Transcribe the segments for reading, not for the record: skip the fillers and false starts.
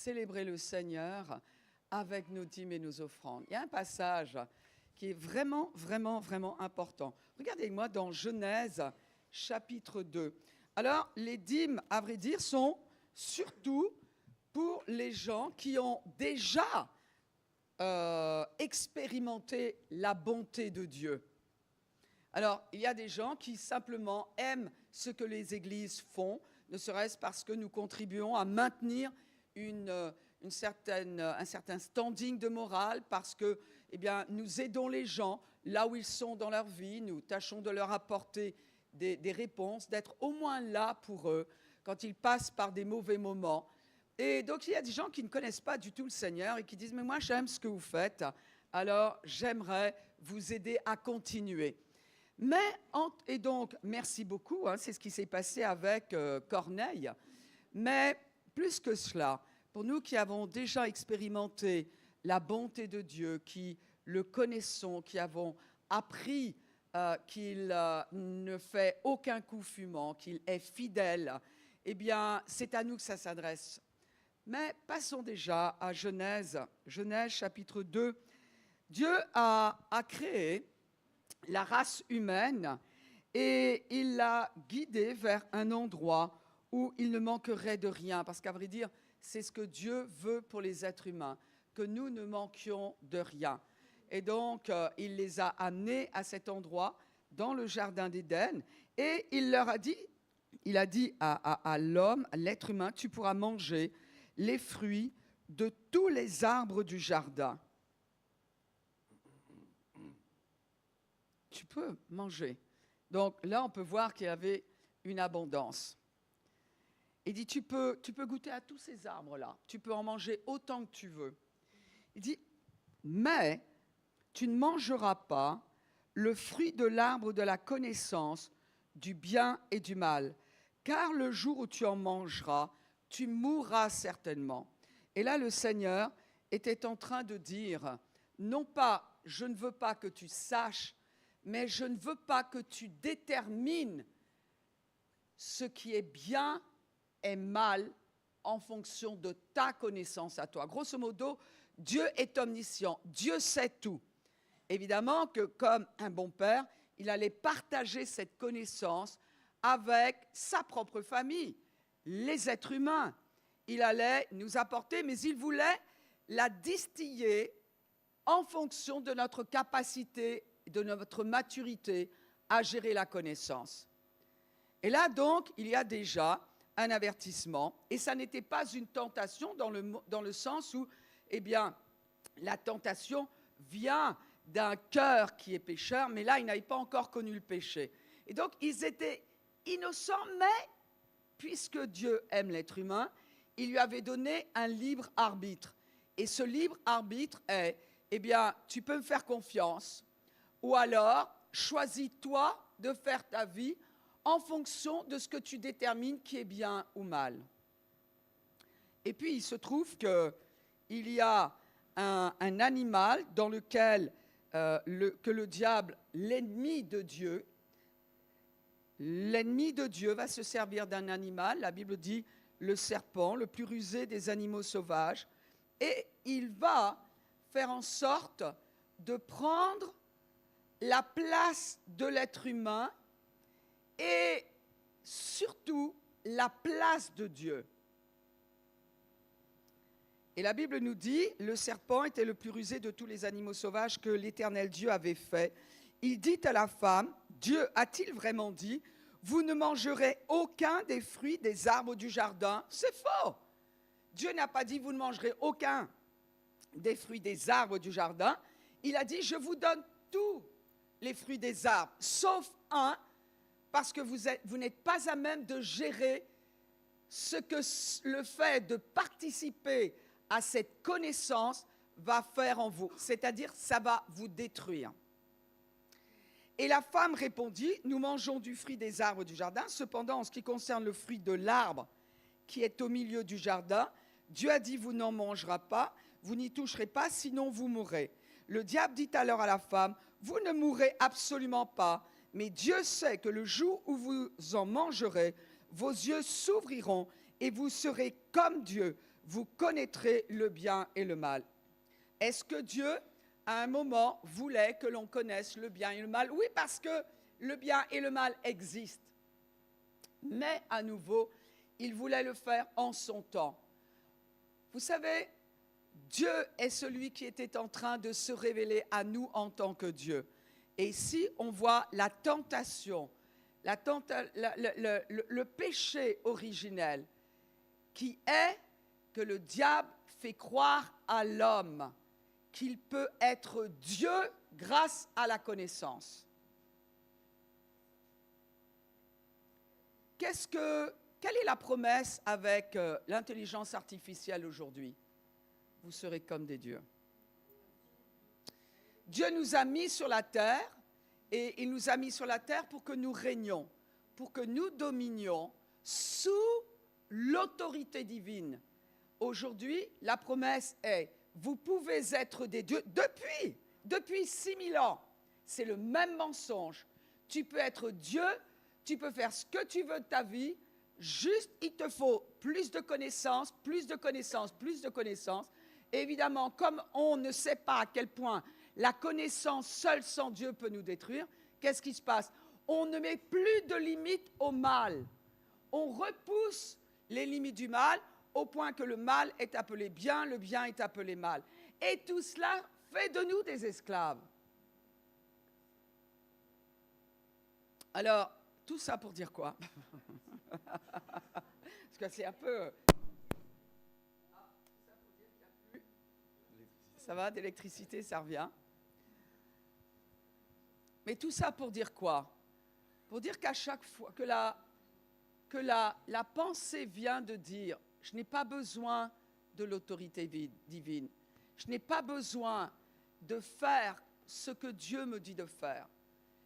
célébrer le Seigneur avec nos dîmes et nos offrandes. Il y a un passage qui est vraiment, vraiment, vraiment important. Regardez-moi dans Genèse, chapitre 2. Alors, les dîmes, à vrai dire, sont surtout pour les gens qui ont déjà expérimenté la bonté de Dieu. Alors, il y a des gens qui simplement aiment ce que les églises font, ne serait-ce parce que nous contribuons à maintenir un certain standing de morale, parce que nous aidons les gens là où ils sont dans leur vie, nous tâchons de leur apporter des réponses, d'être au moins là pour eux quand ils passent par des mauvais moments. Et donc, il y a des gens qui ne connaissent pas du tout le Seigneur et qui disent « Mais moi, j'aime ce que vous faites, alors j'aimerais vous aider à continuer. » Et donc, merci beaucoup, c'est ce qui s'est passé avec Corneille. Mais plus que cela, pour nous qui avons déjà expérimenté la bonté de Dieu, qui le connaissons, qui avons appris qu'il ne fait aucun coup fumant, qu'il est fidèle, eh bien, c'est à nous que ça s'adresse. Mais passons déjà à Genèse chapitre 2. Dieu a créé la race humaine et il l'a guidée vers un endroit où il ne manquerait de rien. Parce qu'à vrai dire, c'est ce que Dieu veut pour les êtres humains, que nous ne manquions de rien. Et donc, il les a amenés à cet endroit, dans le jardin d'Éden, et il a dit à l'homme, à l'être humain, tu pourras manger les fruits de tous les arbres du jardin. Tu peux manger. Donc là, on peut voir qu'il y avait une abondance. Il dit, tu peux goûter à tous ces arbres-là. Tu peux en manger autant que tu veux. Il dit, mais tu ne mangeras pas le fruit de l'arbre de la connaissance du bien et du mal, car le jour où tu en mangeras, tu mourras certainement. Et là, le Seigneur était en train de dire, non pas, je ne veux pas que tu saches, mais je ne veux pas que tu détermines ce qui est bien et mal en fonction de ta connaissance à toi. Grosso modo, Dieu est omniscient, Dieu sait tout. Évidemment que comme un bon père, il allait partager cette connaissance avec sa propre famille, les êtres humains. Il allait nous apporter, mais il voulait la distiller en fonction de notre capacité, de notre maturité à gérer la connaissance. Et là, donc, il y a déjà un avertissement, et ça n'était pas une tentation dans le sens où, la tentation vient d'un cœur qui est pécheur, mais là, ils n'avaient pas encore connu le péché. Et donc, ils étaient innocents, mais puisque Dieu aime l'être humain, il lui avait donné un libre arbitre. Et ce libre arbitre est, tu peux me faire confiance, ou alors, choisis-toi de faire ta vie en fonction de ce que tu détermines qui est bien ou mal. Et puis, il se trouve qu'il y a un animal dans lequel que le diable, l'ennemi de Dieu va se servir d'un animal. La Bible dit le serpent, le plus rusé des animaux sauvages, et il va faire en sorte de prendre la place de l'être humain et surtout la place de Dieu. Et la Bible nous dit, le serpent était le plus rusé de tous les animaux sauvages que l'Éternel Dieu avait fait. Il dit à la femme, Dieu a-t-il vraiment dit, vous ne mangerez aucun des fruits des arbres du jardin? C'est faux. Dieu n'a pas dit, vous ne mangerez aucun des fruits des arbres du jardin. Il a dit, je vous donne tous les fruits des arbres, sauf un, parce que vous n'êtes pas à même de gérer ce que le fait de participer à cette connaissance va faire en vous, c'est-à-dire ça va vous détruire. Et la femme répondit, nous mangeons du fruit des arbres du jardin, cependant en ce qui concerne le fruit de l'arbre qui est au milieu du jardin, Dieu a dit, vous n'en mangerez pas, vous n'y toucherez pas, sinon vous mourrez. Le diable dit alors à la femme, vous ne mourrez absolument pas, mais Dieu sait que le jour où vous en mangerez, vos yeux s'ouvriront et vous serez comme Dieu. vous connaîtrez le bien et le mal. Est-ce que Dieu, à un moment, voulait que l'on connaisse le bien et le mal? Oui, parce que le bien et le mal existent. Mais à nouveau, il voulait le faire en son temps. Vous savez, Dieu est celui qui était en train de se révéler à nous en tant que Dieu. Et ici, on voit la tentation, le péché originel, qui est que le diable fait croire à l'homme qu'il peut être Dieu grâce à la connaissance. Quelle est la promesse avec l'intelligence artificielle aujourd'hui? Vous serez comme des dieux. Dieu nous a mis sur la terre, et il nous a mis sur la terre pour que nous régnions, pour que nous dominions sous l'autorité divine. Aujourd'hui, la promesse est, vous pouvez être des dieux depuis 6000 ans. C'est le même mensonge. Tu peux être Dieu, tu peux faire ce que tu veux de ta vie, juste il te faut plus de connaissances, plus de connaissances, plus de connaissances. Et évidemment, comme on ne sait pas à quel point la connaissance seule sans Dieu peut nous détruire, qu'est-ce qui se passe? On ne met plus de limites au mal. On repousse les limites du mal au point que le mal est appelé bien, le bien est appelé mal. Et tout cela fait de nous des esclaves. Alors, tout ça pour dire quoi? Parce que c'est un peu... Ça va, d'électricité, ça revient. Mais tout ça pour dire quoi? Pour dire qu'à chaque fois que la pensée vient de dire « je n'ai pas besoin de l'autorité divine, je n'ai pas besoin de faire ce que Dieu me dit de faire,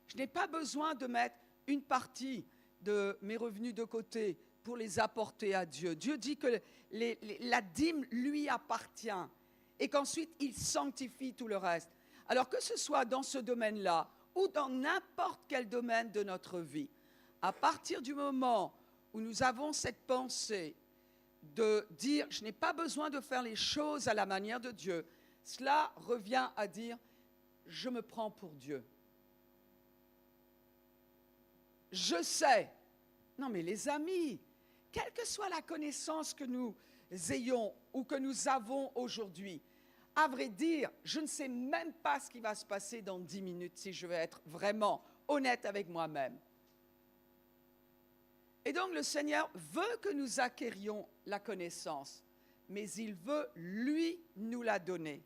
je n'ai pas besoin de mettre une partie de mes revenus de côté pour les apporter à Dieu. Dieu dit que la dîme lui appartient et qu'ensuite il sanctifie tout le reste. » Alors que ce soit dans ce domaine-là ou dans n'importe quel domaine de notre vie, à partir du moment où nous avons cette pensée de dire « je n'ai pas besoin de faire les choses à la manière de Dieu », cela revient à dire « je me prends pour Dieu ». Je sais. Non mais les amis, quelle que soit la connaissance que nous ayons ou que nous avons aujourd'hui, à vrai dire, je ne sais même pas ce qui va se passer dans 10 minutes si je vais être vraiment honnête avec moi-même. Et donc le Seigneur veut que nous acquérions la connaissance, mais il veut, lui, nous la donner.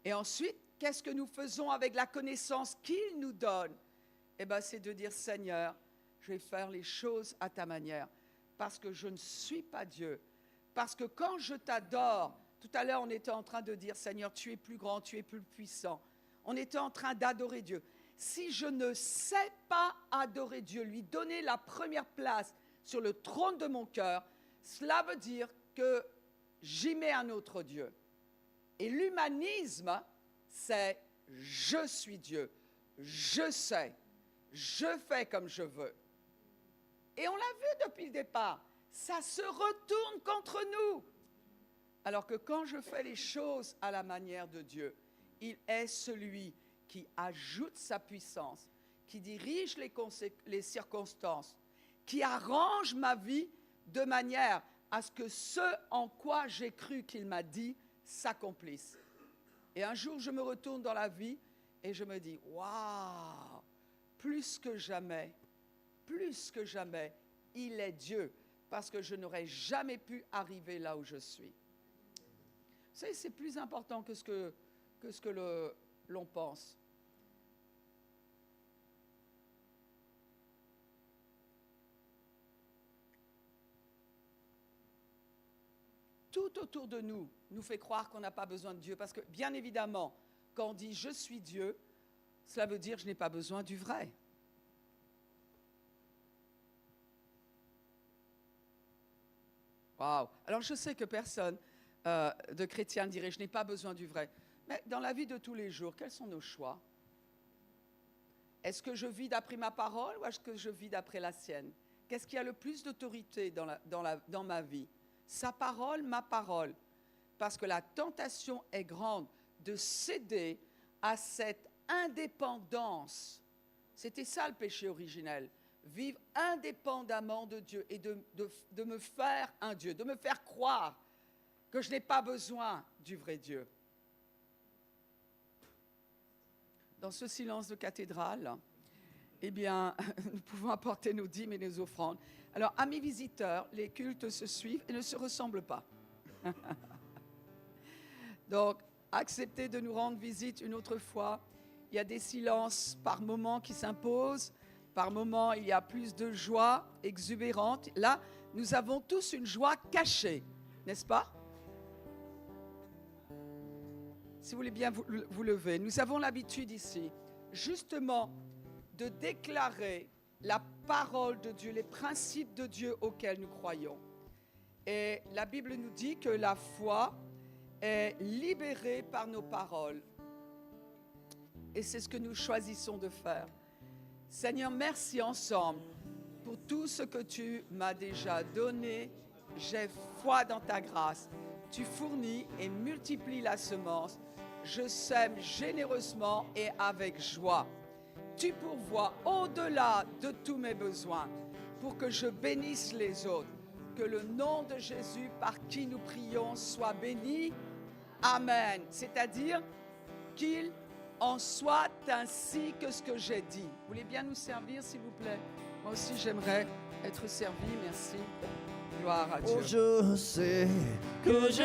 Et ensuite, qu'est-ce que nous faisons avec la connaissance qu'il nous donne? Eh bien, c'est de dire, Seigneur, je vais faire les choses à ta manière, parce que je ne suis pas Dieu. Parce que quand je t'adore, tout à l'heure, on était en train de dire, Seigneur, tu es plus grand, tu es plus puissant. On était en train d'adorer Dieu. Si je ne sais pas adorer Dieu, lui donner la première place sur le trône de mon cœur, cela veut dire que j'y mets un autre Dieu. Et l'humanisme, c'est je suis Dieu, je sais, je fais comme je veux. Et on l'a vu depuis le départ, ça se retourne contre nous. Alors que quand je fais les choses à la manière de Dieu, il est celui qui ajoute sa puissance, qui dirige les circonstances, qui arrange ma vie de manière à ce que ce en quoi j'ai cru qu'il m'a dit s'accomplisse. Et un jour, je me retourne dans la vie et je me dis, waouh, plus que jamais, il est Dieu, parce que je n'aurais jamais pu arriver là où je suis. Vous savez, c'est plus important que ce que l'on pense. Tout autour de nous nous fait croire qu'on n'a pas besoin de Dieu, parce que bien évidemment, quand on dit « je suis Dieu », cela veut dire « je n'ai pas besoin du vrai ». Waouh! Alors je sais que personne de chrétien dirait « je n'ai pas besoin du vrai ». Mais dans la vie de tous les jours, quels sont nos choix? Est-ce que je vis d'après ma parole ou est-ce que je vis d'après la sienne? Qu'est-ce qui a le plus d'autorité dans ma vie? sa parole, ma parole. Parce que la tentation est grande de céder à cette indépendance. C'était ça le péché originel. Vivre indépendamment de Dieu et de me faire un Dieu, de me faire croire que je n'ai pas besoin du vrai Dieu. Dans ce silence de cathédrale, eh bien, nous pouvons apporter nos dîmes et nos offrandes. Alors, amis visiteurs, les cultes se suivent et ne se ressemblent pas. Donc, acceptez de nous rendre visite une autre fois. Il y a des silences par moments qui s'imposent. Par moments, il y a plus de joie exubérante. Là, nous avons tous une joie cachée, n'est-ce pas? Si vous voulez bien vous lever. Nous avons l'habitude ici, justement, de déclarer la parole de Dieu, les principes de Dieu auxquels nous croyons. Et la Bible nous dit que la foi est libérée par nos paroles. Et c'est ce que nous choisissons de faire. Seigneur, merci ensemble pour tout ce que tu m'as déjà donné. J'ai foi dans ta grâce. Tu fournis et multiplies la semence. Je sème généreusement et avec joie. Tu pourvois au-delà de tous mes besoins pour que je bénisse les autres. Que le nom de Jésus par qui nous prions soit béni. Amen. C'est-à-dire qu'il en soit ainsi que ce que j'ai dit. Vous voulez bien nous servir, s'il vous plaît? Moi aussi, j'aimerais être servi. Merci. Gloire à Dieu. Oh, je sais que je